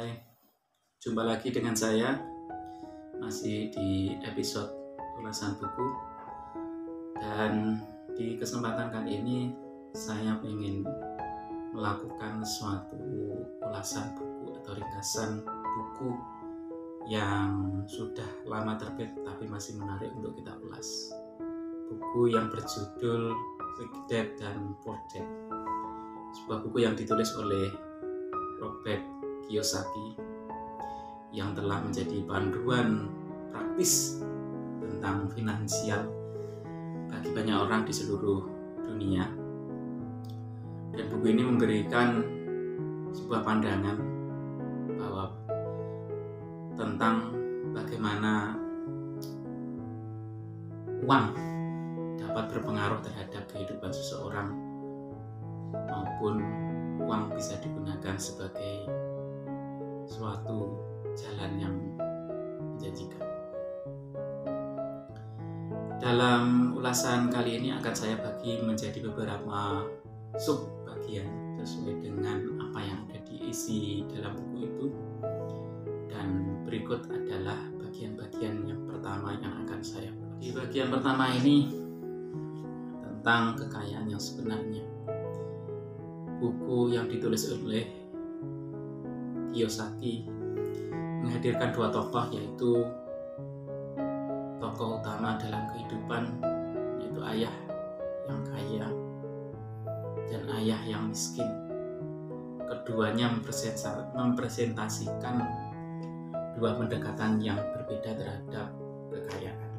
Hai, jumpa lagi dengan saya masih di episode ulasan buku. Dan di kesempatan kali ini saya ingin melakukan suatu ulasan buku atau ringkasan buku yang sudah lama terbit tapi masih menarik untuk kita ulas. Buku yang berjudul Rich Dad dan Poor Dad, sebuah buku yang ditulis oleh Robert Kiyosaki yang telah menjadi panduan praktis tentang finansial bagi banyak orang di seluruh dunia. Dan buku ini memberikan sebuah pandangan bahwa tentang bagaimana uang dapat berpengaruh terhadap kehidupan seseorang, maupun uang bisa digunakan sebagai suatu jalan yang menjanjikan. Dalam ulasan kali ini akan saya bagi menjadi beberapa sub bagian sesuai dengan apa yang ada diisi dalam buku itu. Dan berikut adalah bagian-bagian yang pertama yang akan saya ulas. Di bagian pertama ini tentang kekayaan yang sebenarnya. Buku yang ditulis oleh Kiyosaki menghadirkan dua tokoh, yaitu tokoh utama dalam kehidupan, yaitu ayah yang kaya dan ayah yang miskin. Keduanya mempresentasikan dua pendekatan yang berbeda terhadap kekayaan.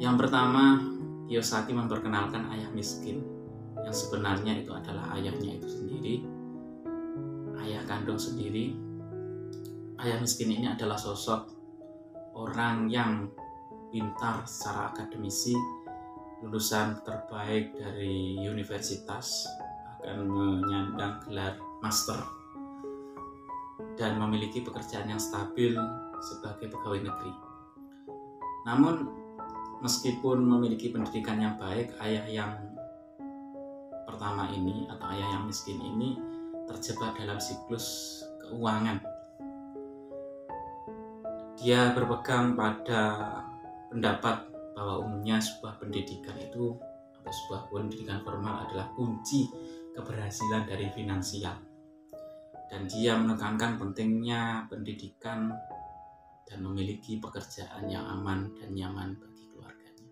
Yang pertama, Kiyosaki memperkenalkan ayah miskin, yang sebenarnya itu adalah ayahnya itu sendiri, ayah kandung sendiri. Ayah miskin ini adalah sosok orang yang pintar secara akademisi, lulusan terbaik dari universitas, bahkan menyandang gelar master, dan memiliki pekerjaan yang stabil sebagai pegawai negeri. Namun, meskipun memiliki pendidikan yang baik, ayah yang pertama ini atau ayah yang miskin ini terjebak dalam siklus keuangan. Dia berpegang pada pendapat bahwa umumnya sebuah pendidikan itu atau sebuah pendidikan formal adalah kunci keberhasilan dari finansial. Dan dia menekankan pentingnya pendidikan dan memiliki pekerjaan yang aman dan nyaman bagi keluarganya.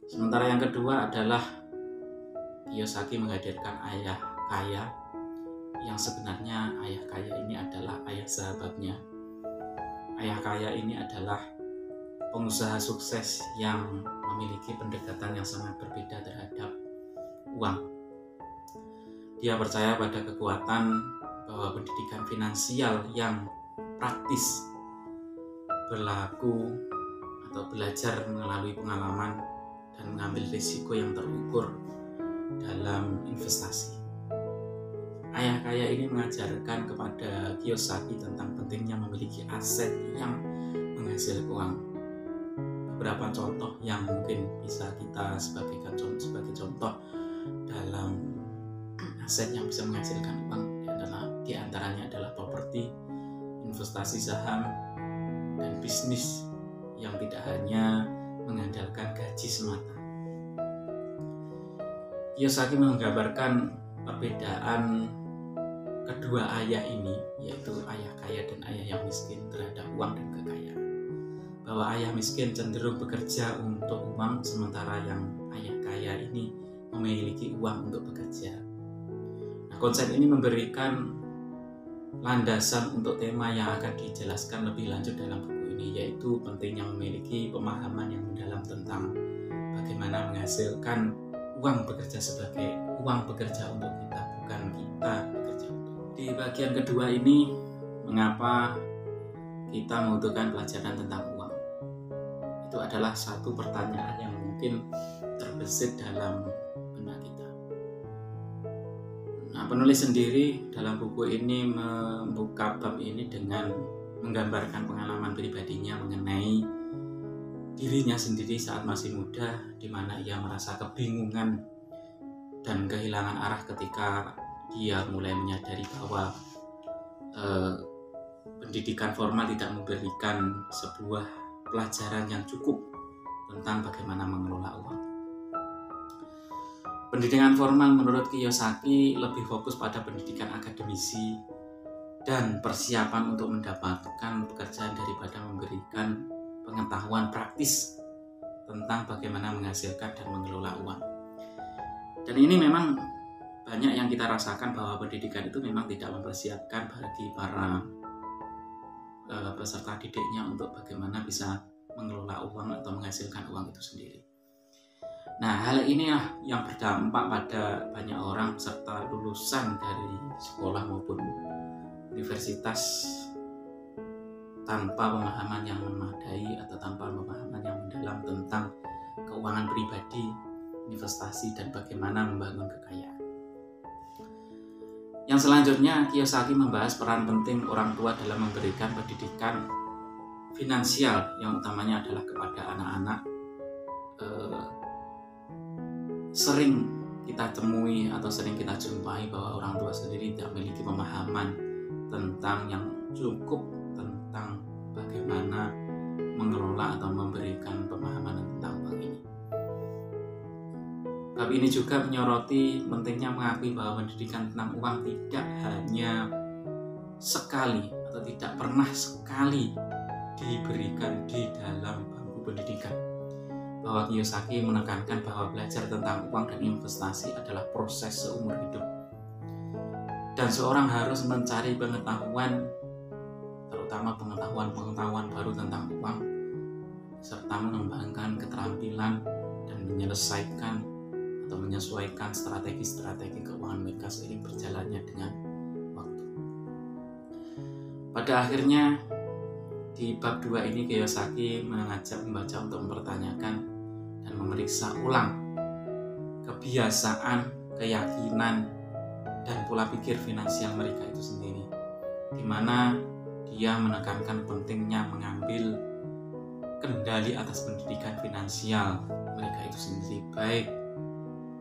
Sementara yang kedua adalah Kiyosaki menghadirkan ayah kaya, yang sebenarnya ayah kaya ini adalah ayah sahabatnya. Ayah kaya ini adalah pengusaha sukses yang memiliki pendekatan yang sangat berbeda terhadap uang. Dia percaya pada kekuatan bahwa pendidikan finansial yang praktis, berlaku atau belajar melalui pengalaman dan mengambil risiko yang terukur dalam investasi. Ayah kaya ini mengajarkan kepada Kiyosaki tentang pentingnya memiliki aset yang menghasilkan uang. Beberapa contoh yang mungkin bisa kita sebagai contoh dalam aset yang bisa menghasilkan uang di antaranya adalah properti, investasi saham, dan bisnis yang tidak hanya mengandalkan gaji semata. Kiyosaki menggambarkan perbedaan kedua ayah ini, yaitu ayah kaya dan ayah yang miskin, terhadap uang dan kekayaan. Bahwa ayah miskin cenderung bekerja untuk uang, sementara yang ayah kaya ini memiliki uang untuk bekerja. Nah, konsep ini memberikan landasan untuk tema yang akan dijelaskan lebih lanjut dalam buku ini, yaitu pentingnya memiliki pemahaman yang mendalam tentang bagaimana menghasilkan uang bekerja sebagai uang bekerja untuk kita, bukan kita bekerja untuk. Di bagian kedua ini, mengapa kita membutuhkan pelajaran tentang uang? Itu adalah satu pertanyaan yang mungkin terbesit dalam benak kita. Nah, penulis sendiri dalam buku ini membuka bab ini dengan menggambarkan pengalaman pribadinya mengenai dirinya sendiri saat masih muda, di mana ia merasa kebingungan dan kehilangan arah ketika dia mulai menyadari bahwa pendidikan formal tidak memberikan sebuah pelajaran yang cukup tentang bagaimana mengelola uang. Pendidikan formal menurut Kiyosaki lebih fokus pada pendidikan akademisi dan persiapan untuk mendapatkan pekerjaan daripada memberikan pengetahuan praktis tentang bagaimana menghasilkan dan mengelola uang. Dan ini memang banyak yang kita rasakan bahwa pendidikan itu memang tidak mempersiapkan bagi para peserta didiknya untuk bagaimana bisa mengelola uang atau menghasilkan uang itu sendiri. Nah, hal ini yang berdampak pada banyak orang serta lulusan dari sekolah maupun universitas tanpa pemahaman yang memadai atau tanpa pemahaman yang mendalam tentang keuangan pribadi, investasi, dan bagaimana membangun kekayaan. Yang selanjutnya, Kiyosaki membahas peran penting orang tua dalam memberikan pendidikan finansial yang utamanya adalah kepada anak-anak. Sering kita temui atau sering kita jumpai bahwa orang tua sendiri tidak memiliki pemahaman tentang yang cukup tentang bagaimana mengelola atau memberikan pemahaman tentang uang ini. Bab ini juga menyoroti pentingnya mengakui bahwa pendidikan tentang uang tidak hanya sekali atau tidak pernah sekali diberikan di dalam bangku pendidikan. Bahwa Kiyosaki menekankan bahwa belajar tentang uang dan investasi adalah proses seumur hidup. Dan seorang harus mencari pengetahuan, terutama pengetahuan baru tentang uang, serta mengembangkan keterampilan dan menyelesaikan atau menyesuaikan strategi-strategi keuangan mereka seiring berjalannya dengan waktu. Pada akhirnya, di bab 2 ini Kiyosaki mengajak pembaca untuk mempertanyakan dan memeriksa ulang kebiasaan, keyakinan, dan pola pikir finansial mereka itu sendiri, di mana dia menekankan pentingnya mengambil kendali atas pendidikan finansial mereka itu sendiri, baik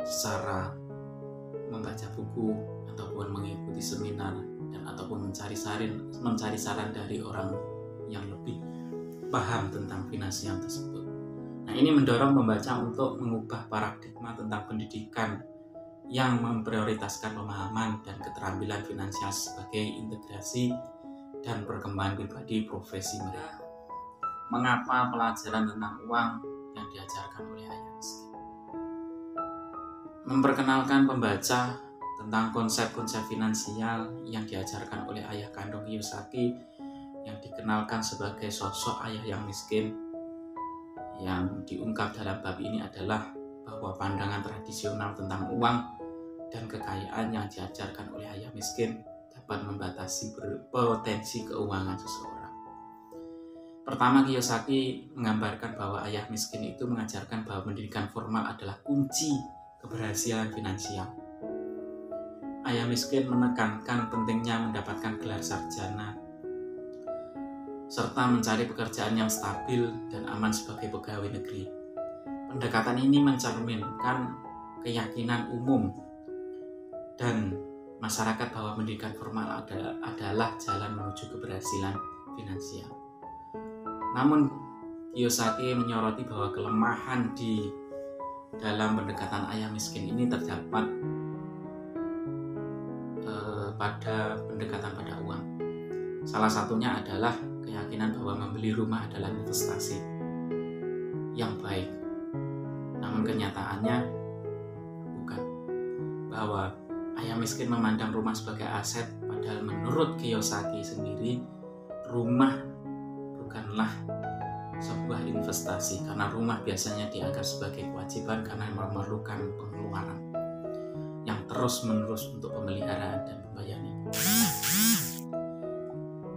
secara membaca buku ataupun mengikuti seminar dan ataupun mencari saran dari orang yang lebih paham tentang finansial tersebut. Nah, ini mendorong pembaca untuk mengubah paradigma tentang pendidikan yang memprioritaskan pemahaman dan keterampilan finansial sebagai integrasi dan perkembangan pribadi profesi mereka. Mengapa pelajaran tentang uang yang diajarkan oleh ayah miskin? Memperkenalkan pembaca tentang konsep-konsep finansial yang diajarkan oleh ayah kandung Kiyosaki yang dikenalkan sebagai sosok ayah yang miskin. Yang diungkap dalam bab ini adalah bahwa pandangan tradisional tentang uang dan kekayaan yang diajarkan oleh ayah miskin dapat membatasi potensi keuangan seseorang. Pertama, Kiyosaki menggambarkan bahwa ayah miskin itu mengajarkan bahwa pendidikan formal adalah kunci keberhasilan finansial. Ayah miskin menekankan pentingnya mendapatkan gelar sarjana serta mencari pekerjaan yang stabil dan aman sebagai pegawai negeri. Pendekatan ini mencerminkan keyakinan umum dan masyarakat bahwa pendidikan formal adalah jalan menuju keberhasilan finansial. Namun, Kiyosaki menyoroti bahwa kelemahan di dalam pendekatan ayah miskin ini terdapat pada pendekatan pada uang. Salah satunya adalah keyakinan bahwa membeli rumah adalah investasi yang baik. Namun kenyataannya bukan. Bahwa ayah miskin memandang rumah sebagai aset, padahal menurut Kiyosaki sendiri, rumah bukanlah sebuah investasi, karena rumah biasanya dianggap sebagai kewajiban karena memerlukan pengeluaran yang terus-menerus untuk pemeliharaan dan pembayaran.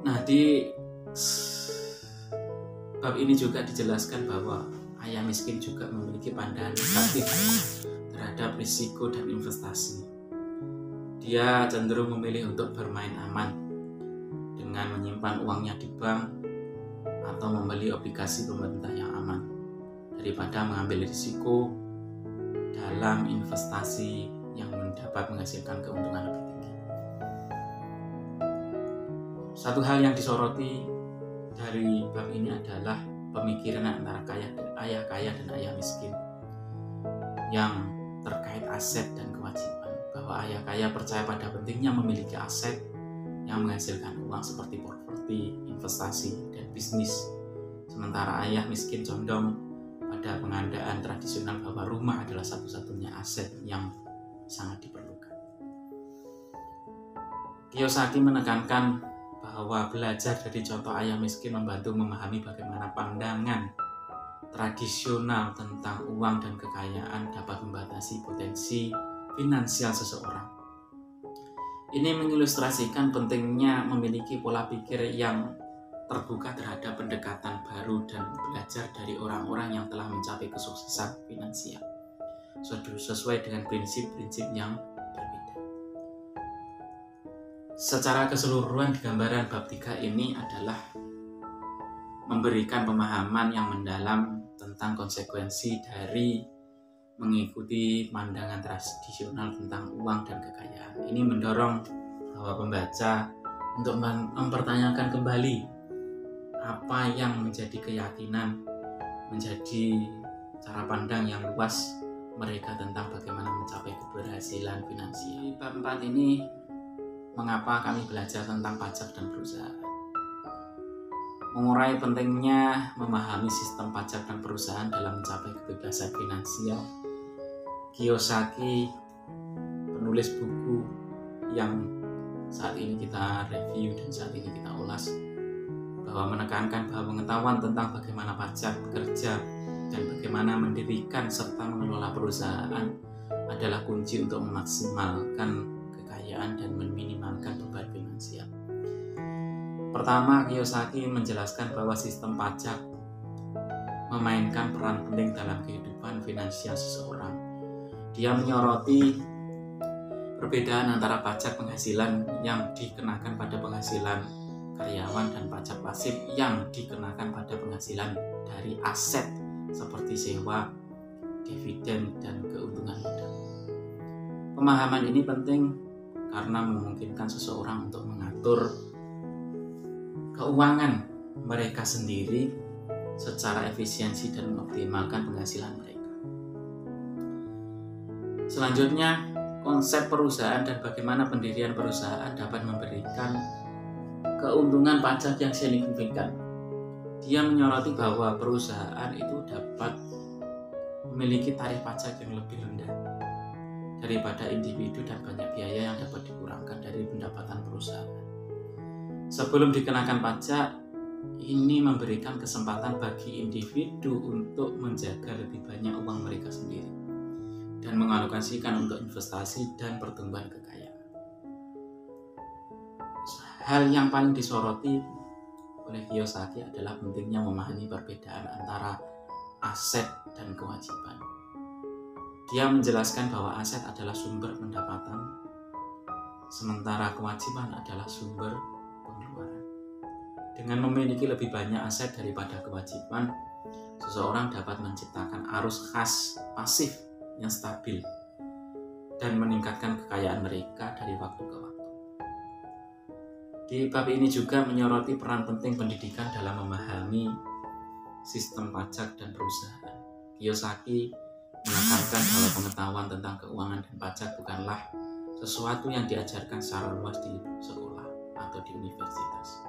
Nah, di bab ini juga dijelaskan bahwa ayah miskin juga memiliki pandangan negatif terhadap risiko dan investasi. Dia cenderung memilih untuk bermain aman dengan menyimpan uangnya di bank atau membeli obligasi pemerintah yang aman daripada mengambil risiko dalam investasi yang dapat menghasilkan keuntungan lebih tinggi. Satu hal yang disoroti dari bab ini adalah pemikiran antara ayah kaya dan ayah miskin yang terkait aset dan kewajiban, bahwa ayah kaya percaya pada pentingnya memiliki aset yang menghasilkan uang seperti properti, investasi, dan bisnis. Sementara ayah miskin condong pada pengandaan tradisional bahwa rumah adalah satu-satunya aset yang sangat diperlukan. Kiyosaki menekankan bahwa belajar dari contoh ayah miskin membantu memahami bagaimana pandangan tradisional tentang uang dan kekayaan dapat membatasi potensi finansial seseorang. Ini mengilustrasikan pentingnya memiliki pola pikir yang terbuka terhadap pendekatan baru dan belajar dari orang-orang yang telah mencapai kesuksesan finansial sesuai dengan prinsip-prinsip yang berbeda. Secara keseluruhan, gambaran bab 3 ini adalah memberikan pemahaman yang mendalam tentang konsekuensi dari mengikuti pandangan tradisional tentang uang dan kekayaan. Ini mendorong bahwa pembaca untuk mempertanyakan kembali apa yang menjadi keyakinan, menjadi cara pandang yang luas mereka tentang bagaimana mencapai keberhasilan finansial. Di bab 4 ini, mengapa kami belajar tentang pajak dan perusahaan. Mengurai pentingnya memahami sistem pajak dan perusahaan dalam mencapai kebebasan finansial. Kiyosaki, penulis buku yang saat ini kita review dan saat ini kita ulas, bahwa menekankan bahwa pengetahuan tentang bagaimana pajak bekerja dan bagaimana mendirikan serta mengelola perusahaan adalah kunci untuk memaksimalkan kekayaan dan meminimalkan beban finansial. Pertama, Kiyosaki menjelaskan bahwa sistem pajak memainkan peran penting dalam kehidupan finansial seseorang. Dia menyoroti perbedaan antara pajak penghasilan yang dikenakan pada penghasilan karyawan dan pajak pasif yang dikenakan pada penghasilan dari aset seperti sewa, dividen, dan keuntungan modal. Pemahaman ini penting karena memungkinkan seseorang untuk mengatur keuangan mereka sendiri secara efisiensi dan mengoptimalkan penghasilan mereka. Selanjutnya, konsep perusahaan dan bagaimana pendirian perusahaan dapat memberikan keuntungan pajak yang signifikan. Dia menyoroti bahwa perusahaan itu dapat memiliki tarif pajak yang lebih rendah daripada individu dan banyak biaya yang dapat dikurangkan dari pendapatan perusahaan. Sebelum dikenakan pajak, ini memberikan kesempatan bagi individu untuk menjaga lebih banyak uang mereka sendiri dan mengalokasikan untuk investasi dan pertumbuhan kekayaan. Hal yang paling disoroti oleh Kiyosaki adalah pentingnya memahami perbedaan antara aset dan kewajiban. Dia menjelaskan bahwa aset adalah sumber pendapatan, sementara kewajiban adalah sumber pengeluaran. Dengan memiliki lebih banyak aset daripada kewajiban, seseorang dapat menciptakan arus kas pasif yang stabil dan meningkatkan kekayaan mereka dari waktu ke waktu. Di bab ini juga menyoroti peran penting pendidikan dalam memahami sistem pajak dan perusahaan. Kiyosaki menekankan bahwa pengetahuan tentang keuangan dan pajak bukanlah sesuatu yang diajarkan secara luas di sekolah atau di universitas.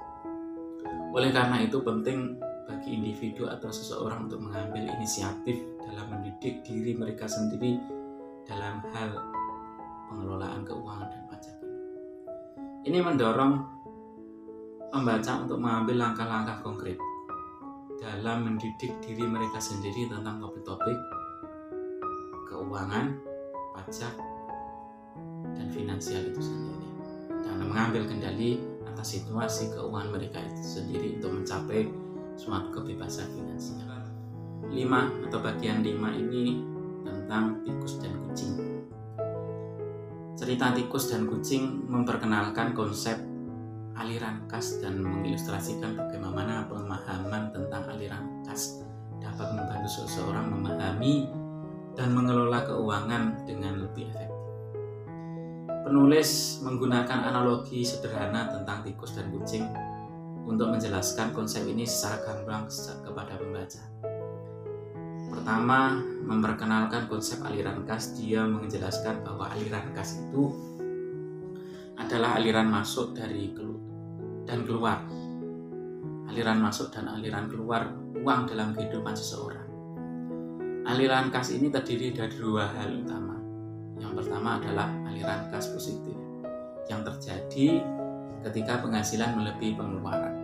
Oleh karena itu, penting bagi individu atau seseorang untuk mengambil inisiatif dalam mendidik diri mereka sendiri dalam hal pengelolaan keuangan dan pajak. Ini mendorong pembaca untuk mengambil langkah-langkah konkret dalam mendidik diri mereka sendiri tentang topik-topik keuangan, pajak, dan finansial itu sendiri, dan mengambil kendali atas situasi keuangan mereka itu sendiri untuk mencapai suatu kebebasan finansial. 5 atau bagian 5 ini tentang tikus dan kucing. Cerita tikus dan kucing memperkenalkan konsep aliran kas dan mengilustrasikan bagaimana pemahaman tentang aliran kas dapat membantu seseorang memahami dan mengelola keuangan dengan lebih efektif. Penulis menggunakan analogi sederhana tentang tikus dan kucing untuk menjelaskan konsep ini secara gamblang kepada pembaca. Pertama, memperkenalkan konsep aliran kas. Dia menjelaskan bahwa aliran kas itu adalah aliran masuk dan keluar. Aliran masuk dan aliran keluar uang dalam kehidupan seseorang. Aliran kas ini terdiri dari dua hal utama. Yang pertama adalah aliran kas positif yang terjadi ketika penghasilan melebihi pengeluaran,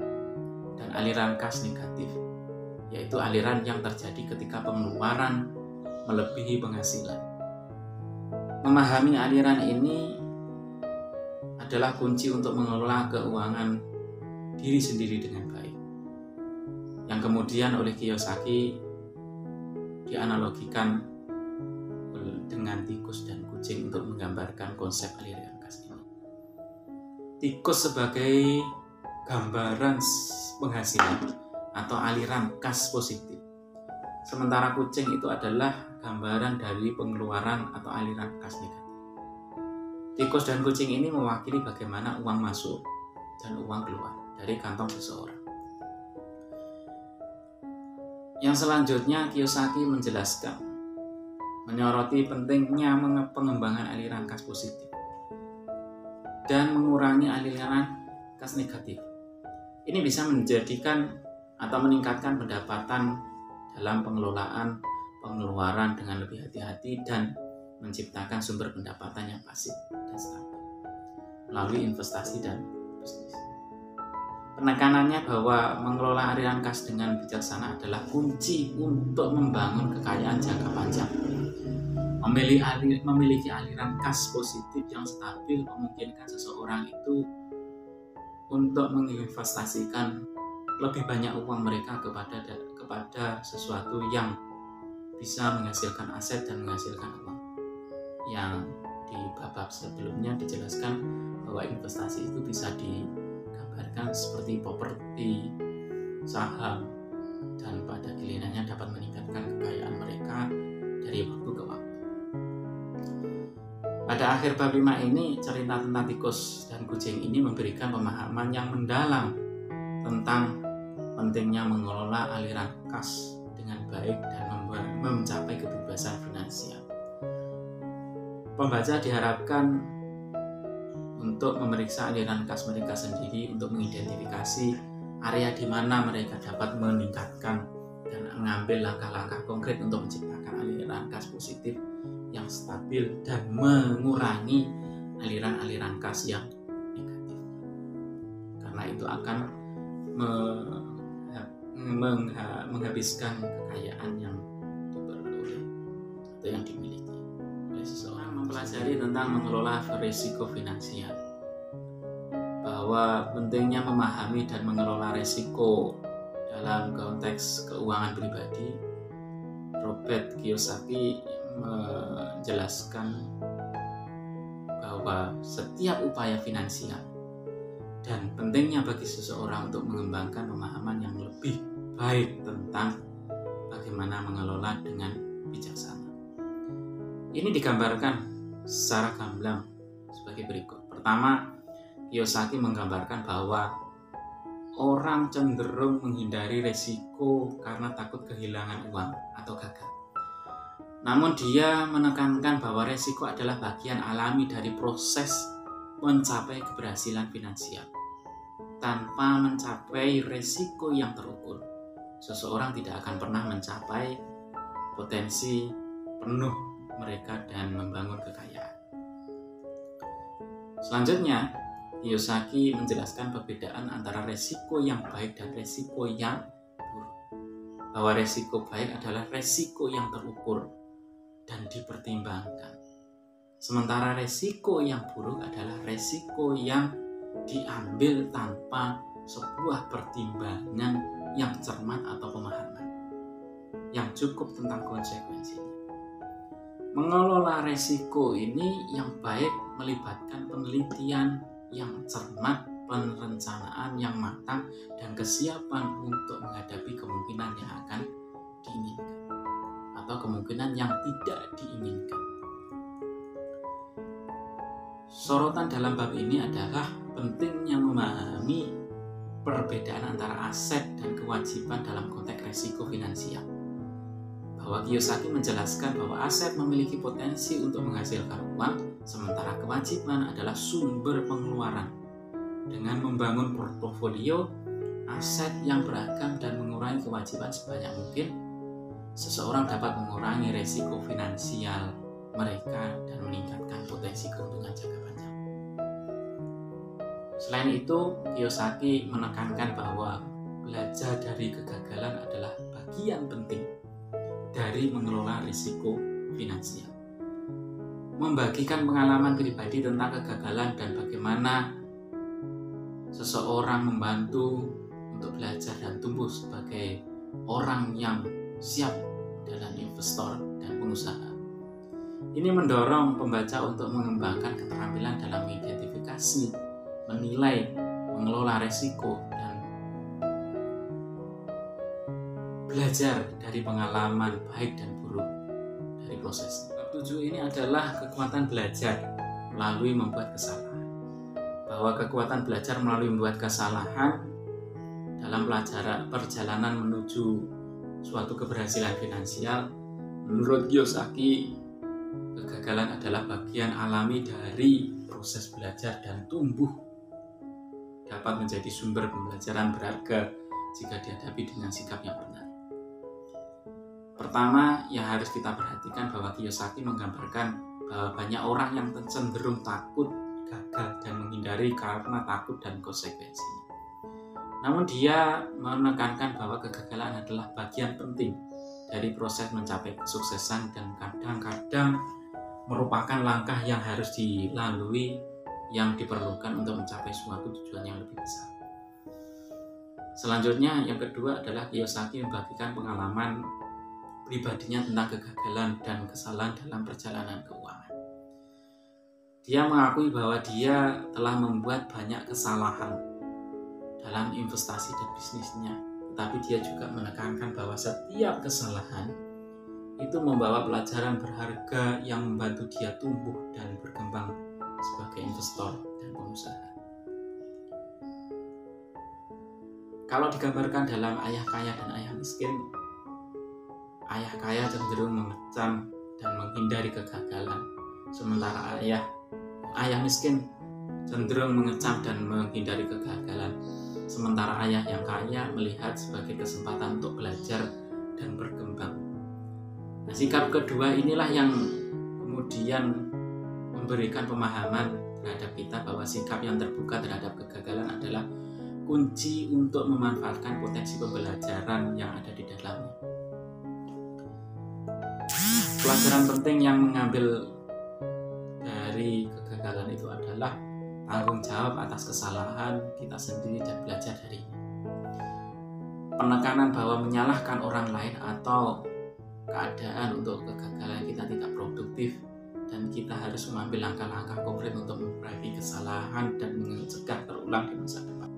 dan aliran kas negatif, yaitu aliran yang terjadi ketika pengeluaran melebihi penghasilan. Memahami aliran ini adalah kunci untuk mengelola keuangan diri sendiri dengan baik, yang kemudian oleh Kiyosaki dianalogikan dengan tikus dan kucing untuk menggambarkan konsep aliran kas ini. Tikus sebagai gambaran penghasilan atau aliran kas positif, sementara kucing itu adalah gambaran dari pengeluaran atau aliran kas negatif. Tikus dan kucing ini mewakili bagaimana uang masuk dan uang keluar dari kantong seseorang. Yang selanjutnya, Kiyosaki menyoroti pentingnya pengembangan aliran kas positif dan mengurangi aliran kas negatif. Ini bisa menjadikan atau meningkatkan pendapatan dalam pengelolaan pengeluaran dengan lebih hati-hati dan menciptakan sumber pendapatan yang pasif dan stabil melalui investasi dan bisnis. Penekanannya bahwa mengelola aliran kas dengan bijaksana adalah kunci untuk membangun kekayaan jangka panjang. Memiliki aliran kas positif yang stabil memungkinkan seseorang itu untuk menginvestasikan lebih banyak uang mereka kepada sesuatu yang bisa menghasilkan aset dan menghasilkan uang. Yang di bab sebelumnya dijelaskan bahwa investasi itu bisa digambarkan seperti properti, saham, dan pada gilirannya dapat meningkatkan kekayaan mereka dari waktu ke waktu. Pada akhir bab 5 ini, cerita tentang tikus dan kucing ini memberikan pemahaman yang mendalam tentang pentingnya mengelola aliran kas dengan baik dan mencapai kebebasan finansial. Pembaca diharapkan untuk memeriksa aliran kas mereka sendiri untuk mengidentifikasi area di mana mereka dapat meningkatkan dan mengambil langkah-langkah konkret untuk menciptakan aliran kas positif yang stabil dan mengurangi aliran-aliran kas yang negatif, karena itu akan menghabiskan kekayaan yang diperoleh atau yang dimiliki oleh seseorang. Mempelajari tentang mengelola risiko finansial, bahwa pentingnya memahami dan mengelola risiko dalam konteks keuangan pribadi. Robert Kiyosaki menjelaskan bahwa setiap upaya finansial dan pentingnya bagi seseorang untuk mengembangkan pemahaman yang lebih baik tentang bagaimana mengelola dengan bijaksana. Ini digambarkan secara gamblang sebagai berikut. Pertama, Kiyosaki menggambarkan bahwa orang cenderung menghindari risiko karena takut kehilangan uang atau gagal. Namun dia menekankan bahwa risiko adalah bagian alami dari proses mencapai keberhasilan finansial. Tanpa mencapai risiko yang terukur, seseorang tidak akan pernah mencapai potensi penuh mereka dan membangun kekayaan. Selanjutnya, Kiyosaki menjelaskan perbedaan antara risiko yang baik dan risiko yang buruk. Bahwa risiko baik adalah risiko yang terukur dan dipertimbangkan. Sementara risiko yang buruk adalah risiko yang diambil tanpa sebuah pertimbangan yang cermat atau pemahaman yang cukup tentang konsekuensinya. Mengelola risiko ini yang baik melibatkan penelitian yang cermat, perencanaan yang matang, dan kesiapan untuk menghadapi kemungkinan yang akan diinginkan atau kemungkinan yang tidak diinginkan. Sorotan dalam bab ini adalah pentingnya memahami perbedaan antara aset dan kewajiban dalam konteks risiko finansial. Bahwa Kiyosaki menjelaskan bahwa aset memiliki potensi untuk menghasilkan uang, sementara kewajiban adalah sumber pengeluaran. Dengan membangun portofolio aset yang beragam dan mengurangi kewajiban sebanyak mungkin, seseorang dapat mengurangi risiko finansial mereka dan meningkatkan potensi keuntungan jangka panjang. Selain itu, Kiyosaki menekankan bahwa belajar dari kegagalan adalah bagian penting dari mengelola risiko finansial. Membagikan pengalaman pribadi tentang kegagalan dan bagaimana seseorang membantu untuk belajar dan tumbuh sebagai orang yang siap dalam investor dan pengusaha. Ini mendorong pembaca untuk mengembangkan keterampilan dalam mengidentifikasi, menilai, mengelola risiko, dan belajar dari pengalaman baik dan buruk dari proses. Bab 7 ini adalah kekuatan belajar melalui membuat kesalahan. Bahwa kekuatan belajar melalui membuat kesalahan dalam perjalanan menuju suatu keberhasilan finansial, menurut Kiyosaki, kegagalan adalah bagian alami dari proses belajar dan tumbuh, dapat menjadi sumber pembelajaran berharga jika dihadapi dengan sikap yang benar. Pertama yang harus kita perhatikan bahwa Kiyosaki menggambarkan bahwa banyak orang yang cenderung takut gagal dan menghindari karena takut dan konsekuensinya. Namun dia menekankan bahwa kegagalan adalah bagian penting dari proses mencapai kesuksesan dan kadang-kadang merupakan langkah yang harus dilalui yang diperlukan untuk mencapai suatu tujuan yang lebih besar. Selanjutnya, yang kedua adalah Kiyosaki membagikan pengalaman pribadinya tentang kegagalan dan kesalahan dalam perjalanan keuangan. Dia mengakui bahwa dia telah membuat banyak kesalahan dalam investasi dan bisnisnya, tetapi dia juga menekankan bahwa setiap kesalahan itu membawa pelajaran berharga yang membantu dia tumbuh dan berkembang sebagai investor dan pengusaha. Kalau digambarkan dalam Ayah Kaya dan Ayah Miskin, ayah kaya cenderung mengecam dan menghindari kegagalan, sementara ayah miskin cenderung mengecam dan menghindari kegagalan, sementara ayah yang kaya melihat sebagai kesempatan untuk belajar dan berkembang. Nah, sikap kedua inilah yang kemudian memberikan pemahaman terhadap kita bahwa sikap yang terbuka terhadap kegagalan adalah kunci untuk memanfaatkan potensi pembelajaran yang ada di dalamnya. Pelajaran penting yang mengambil dari kegagalan itu adalah tanggung jawab atas kesalahan kita sendiri dan belajar darinya. Penekanan bahwa menyalahkan orang lain atau keadaan untuk kegagalan kita tidak produktif, dan kita harus mengambil langkah-langkah konkret untuk memperbaiki kesalahan dan mencegah terulang di masa depan.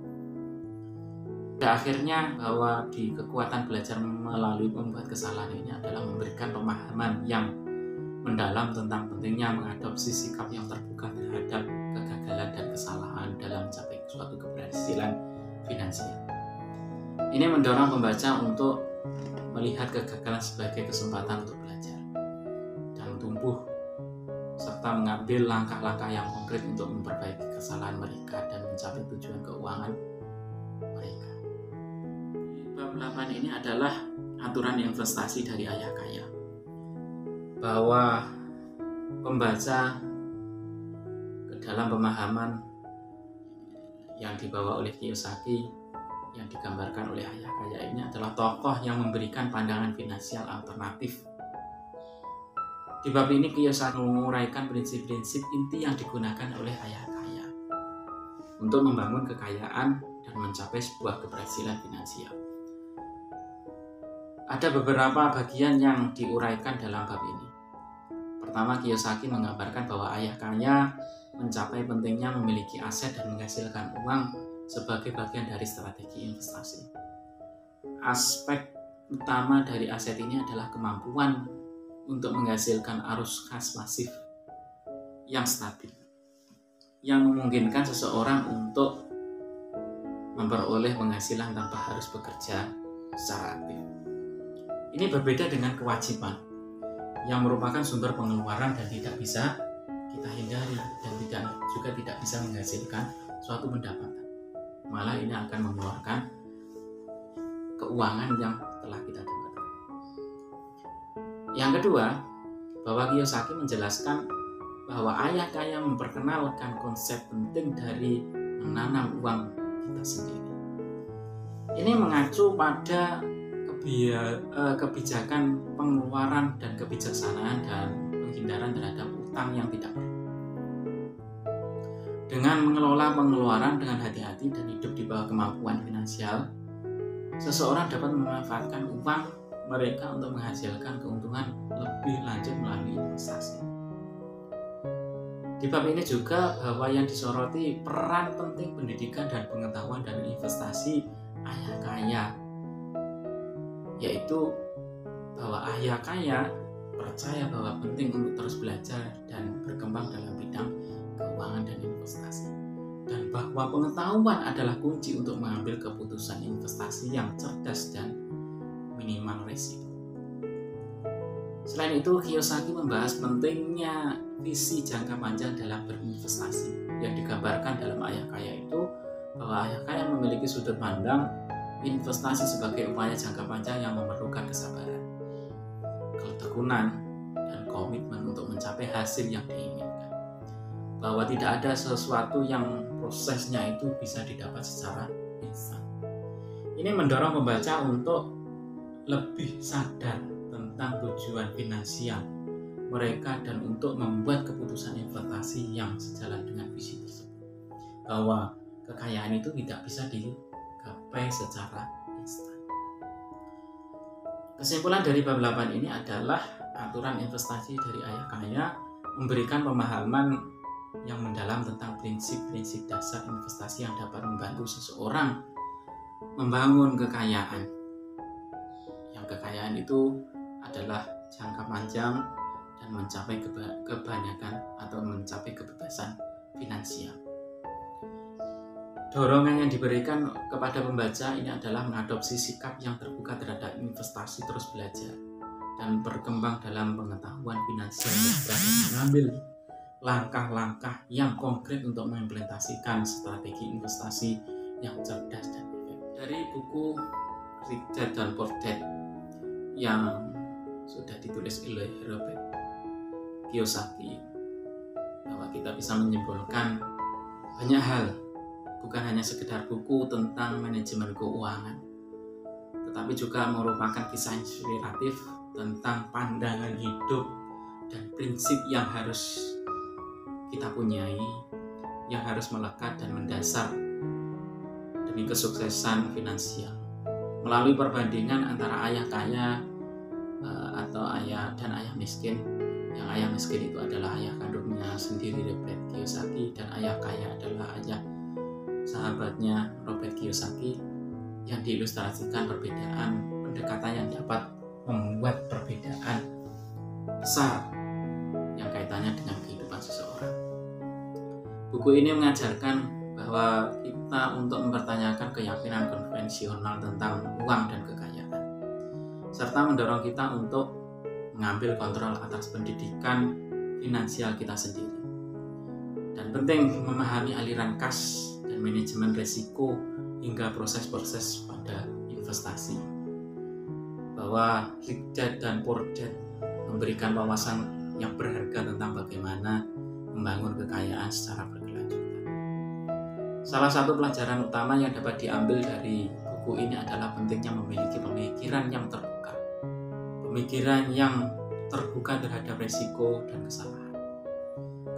Pada akhirnya, bahwa di kekuatan belajar melalui membuat kesalahan ini adalah memberikan pemahaman yang mendalam tentang pentingnya mengadopsi sikap yang terbuka terhadap kegagalan dan kesalahan dalam mencapai suatu keberhasilan finansial. Ini mendorong pembaca untuk melihat kegagalan sebagai kesempatan untuk belajar dan tumbuh, serta mengambil langkah-langkah yang konkret untuk memperbaiki kesalahan mereka dan mencapai tujuan keuangan mereka. Bab 8 ini adalah aturan investasi dari Ayah Kaya, bahwa pembaca ke dalam pemahaman yang dibawa oleh Kiyosaki yang digambarkan oleh Ayah Kaya ini adalah tokoh yang memberikan pandangan finansial alternatif. Di bab ini Kiyosaki menguraikan prinsip-prinsip inti yang digunakan oleh Ayah Kaya untuk membangun kekayaan dan mencapai sebuah keberhasilan finansial. Ada beberapa bagian yang diuraikan dalam bab ini. Pertama, Kiyosaki menggambarkan bahwa Ayah Kaya mencapai pentingnya memiliki aset dan menghasilkan uang sebagai bagian dari strategi investasi. Aspek utama dari aset ini adalah kemampuan untuk menghasilkan arus kas pasif yang stabil. yang memungkinkan seseorang untuk memperoleh penghasilan tanpa harus bekerja secara aktif. Ini berbeda dengan kewajiban yang merupakan sumber pengeluaran dan tidak bisa kita hindari dan juga tidak bisa menghasilkan suatu pendapatan. Malah ini akan mengeluarkan keuangan yang telah kita dapatkan. Yang kedua, bahwa Kiyosaki menjelaskan bahwa ayah kaya memperkenalkan konsep penting dari menanam uang kita sendiri. Ini mengacu pada kebijakan pengeluaran dan kebijaksanaan dan penghindaran terhadap utang yang tidak perlu. Dengan mengelola pengeluaran dengan hati-hati dan hidup di bawah kemampuan finansial, seseorang dapat memanfaatkan uang mereka untuk menghasilkan keuntungan lebih lanjut melalui investasi. Di bab ini juga bahwa yang disoroti peran penting pendidikan dan pengetahuan dan investasi ayah kaya, yaitu bahwa ayah kaya percaya bahwa penting untuk terus belajar dan berkembang dalam bidang keuangan dan investasi, dan bahwa pengetahuan adalah kunci untuk mengambil keputusan investasi yang cerdas dan minimal risiko. Selain itu, Kiyosaki membahas pentingnya visi jangka panjang dalam berinvestasi yang digambarkan dalam ayah kaya itu, bahwa ayah kaya memiliki sudut pandang investasi sebagai upaya jangka panjang yang memerlukan kesabaran, ketekunan, dan komitmen untuk mencapai hasil yang diinginkan. Bahwa tidak ada sesuatu yang prosesnya itu bisa didapat secara instan. Ini mendorong pembaca untuk lebih sadar tentang tujuan finansial mereka dan untuk membuat keputusan investasi yang sejalan dengan visi tersebut. Bahwa kekayaan itu tidak bisa digapai secara instan. Kesimpulan dari bab 8 ini adalah aturan investasi dari ayah kaya memberikan pemahaman yang mendalam tentang prinsip-prinsip dasar investasi yang dapat membantu seseorang membangun kekayaan. Yang kekayaan itu adalah jangka panjang dan mencapai kebanyakan atau mencapai kebebasan finansial. Dorongan yang diberikan kepada pembaca ini adalah mengadopsi sikap yang terbuka terhadap investasi, terus belajar dan berkembang dalam pengetahuan finansial dan mengambil langkah-langkah yang konkret untuk mengimplementasikan strategi investasi yang cerdas dan efektif. Dari buku Rich Dad dan Poor Dad yang sudah ditulis oleh Robert Kiyosaki, bahwa kita bisa menyimpulkan banyak hal, bukan hanya sekedar buku tentang manajemen keuangan, tetapi juga merupakan kisah inspiratif tentang pandangan hidup dan prinsip yang harus kita punyai, yang harus melekat dan mendasar demi kesuksesan finansial. Melalui perbandingan antara ayah kaya atau ayah dan ayah miskin, yang ayah miskin itu adalah ayah kandungnya sendiri Robert Kiyosaki, dan ayah kaya adalah ayah sahabatnya Robert Kiyosaki, yang diilustrasikan perbedaan pendekatan yang dapat membuat perbedaan besar yang kaitannya dengan kehidupan seseorang. Buku ini mengajarkan bahwa kita untuk mempertanyakan keyakinan konvensional tentang uang dan kekayaan, serta mendorong kita untuk mengambil kontrol atas pendidikan finansial kita sendiri. Dan penting memahami aliran kas dan manajemen risiko hingga proses-proses pada investasi. Bahwa Rich Dad dan Poor Dad memberikan wawasan yang berharga tentang bagaimana membangun kekayaan secara berkelanjutan. Salah satu pelajaran utama yang dapat diambil dari buku ini adalah pentingnya memiliki pemikiran yang terbuka. Pemikiran yang terbuka terhadap risiko dan kesalahan.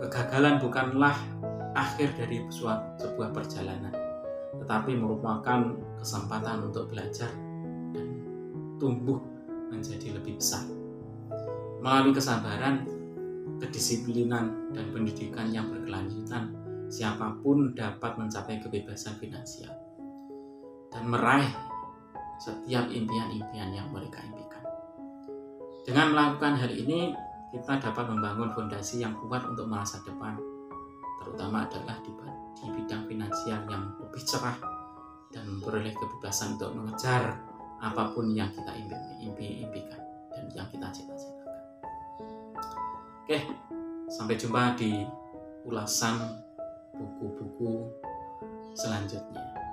Kegagalan bukanlah akhir dari sebuah perjalanan, tetapi merupakan kesempatan untuk belajar dan tumbuh menjadi lebih besar. Melalui kesabaran, kedisiplinan, dan pendidikan yang berkelanjutan, siapapun dapat mencapai kebebasan finansial dan meraih setiap impian-impian yang mereka impikan. Dengan melakukan hal ini, kita dapat membangun fondasi yang kuat untuk masa depan terutama adalah di bidang finansial yang lebih cerah dan memperoleh kebebasan untuk mengejar apapun yang kita impikan dan yang kita cita-citakan. Oke, sampai jumpa di ulasan buku-buku selanjutnya.